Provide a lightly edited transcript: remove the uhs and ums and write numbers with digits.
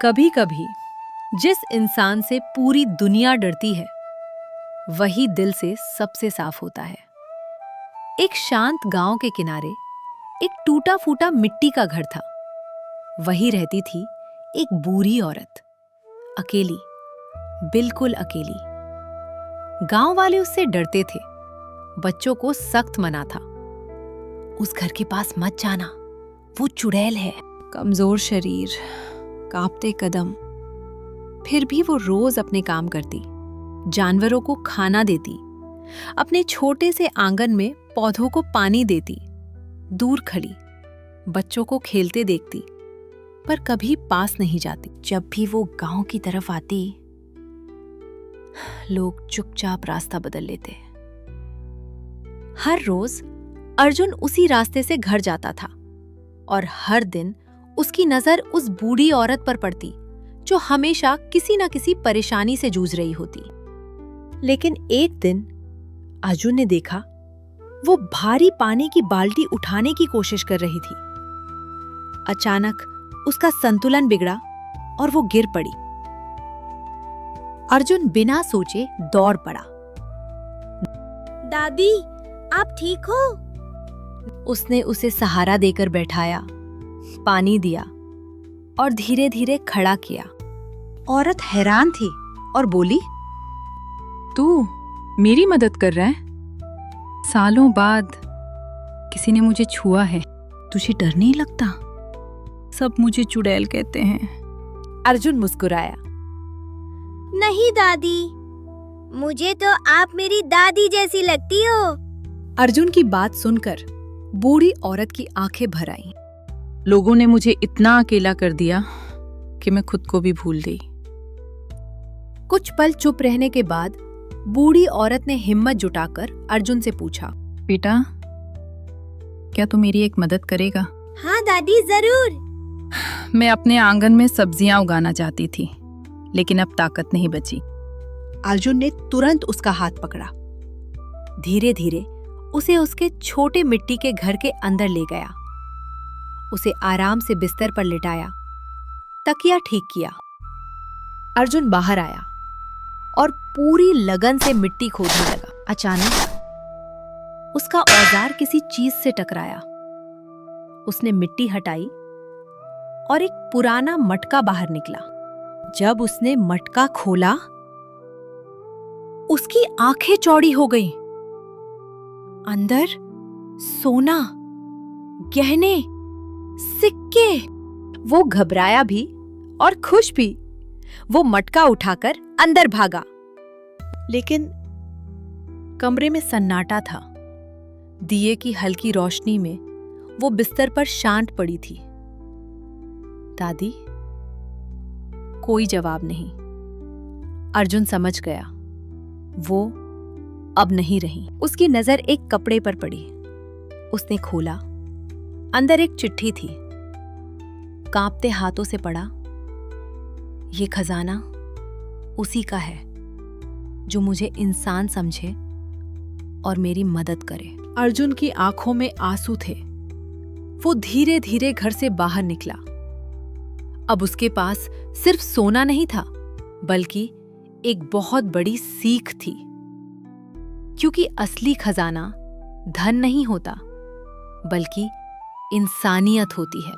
कभी कभी जिस इंसान से पूरी दुनिया डरती है वही दिल से सबसे साफ होता है। एक शांत गांव के किनारे एक टूटा फूटा मिट्टी का घर था। वहीं रहती थी एक बूढ़ी औरत, अकेली, बिल्कुल अकेली। गांव वाले उससे डरते थे, बच्चों को सख्त मना था। उस घर के पास मत जाना, वो चुड़ैल है। कमजोर शरीर, कांपते कदम, फिर भी वो रोज अपने काम करती, जानवरों को खाना देती, अपने छोटे से आंगन में पौधों को पानी देती, दूर खड़ी बच्चों को खेलते देखती, पर कभी पास नहीं जाती। जब भी वो गांव की तरफ आती, लोग चुपचाप रास्ता बदल लेते। हर रोज अर्जुन उसी रास्ते से घर जाता था और हर दिन उसकी नजर उस बूढ़ी औरत पर पड़ती जो हमेशा किसी न किसी परेशानी से जूझ रही होती। लेकिन एक दिन अर्जुन ने देखा वो भारी पानी की बाल्टी उठाने की कोशिश कर रही थी। अचानक उसका संतुलन बिगड़ा और वो गिर पड़ी। अर्जुन बिना सोचे दौड़ पड़ा। दादी, आप ठीक हो? उसने उसे सहारा देकर बैठाया, पानी दिया और धीरे धीरे खड़ा किया। औरत हैरान थी और बोली, तू मेरी मदद कर रहा है? सालों बाद किसी ने मुझे छुआ है। तुझे डर नहीं लगता? सब मुझे चुड़ैल कहते हैं। अर्जुन मुस्कुराया। नहीं दादी, मुझे तो आप मेरी दादी जैसी लगती हो। अर्जुन की बात सुनकर बूढ़ी औरत की आंखें भर आईं। लोगों ने मुझे इतना अकेला कर दिया कि मैं खुद को भी भूल गई। कुछ पल चुप रहने के बाद बूढ़ी औरत ने हिम्मत जुटाकर अर्जुन से पूछा, बेटा, क्या तू मेरी एक मदद करेगा? हाँ दादी, जरूर। मैं अपने आंगन में सब्जियां उगाना चाहती थी, लेकिन अब ताकत नहीं बची। अर्जुन ने तुरंत उसका हाथ पकड़ा। धीरे धीरे उसे उसके छोटे मिट्टी के घर के अंदर ले गया। उसे आराम से बिस्तर पर लिटाया, तकिया ठीक किया। अर्जुन बाहर आया और पूरी लगन से मिट्टी खोदने लगा। अचानक उसका औजार किसी चीज से टकराया। उसने मिट्टी हटाई और एक पुराना मटका बाहर निकला। जब उसने मटका खोला, उसकी आंखें चौड़ी हो गईं। अंदर सोना, गहने, सिक्के। वो घबराया भी और खुश भी। वो मटका उठाकर अंदर भागा, लेकिन कमरे में सन्नाटा था। दिए की हल्की रोशनी में वो बिस्तर पर शांत पड़ी थी। दादी? कोई जवाब नहीं। अर्जुन समझ गया, वो अब नहीं रही। उसकी नजर एक कपड़े पर पड़ी। उसने खोला। अंदर एक चिट्ठी थी। कांपते हाथों से पढ़ा, ये खजाना उसी का है जो मुझे इंसान समझे और मेरी मदद करे। अर्जुन की आंखों में आंसू थे। वो धीरे धीरे घर से बाहर निकला। अब उसके पास सिर्फ सोना नहीं था, बल्कि एक बहुत बड़ी सीख थी। क्योंकि असली खजाना धन नहीं होता, बल्कि इंसानियत होती है।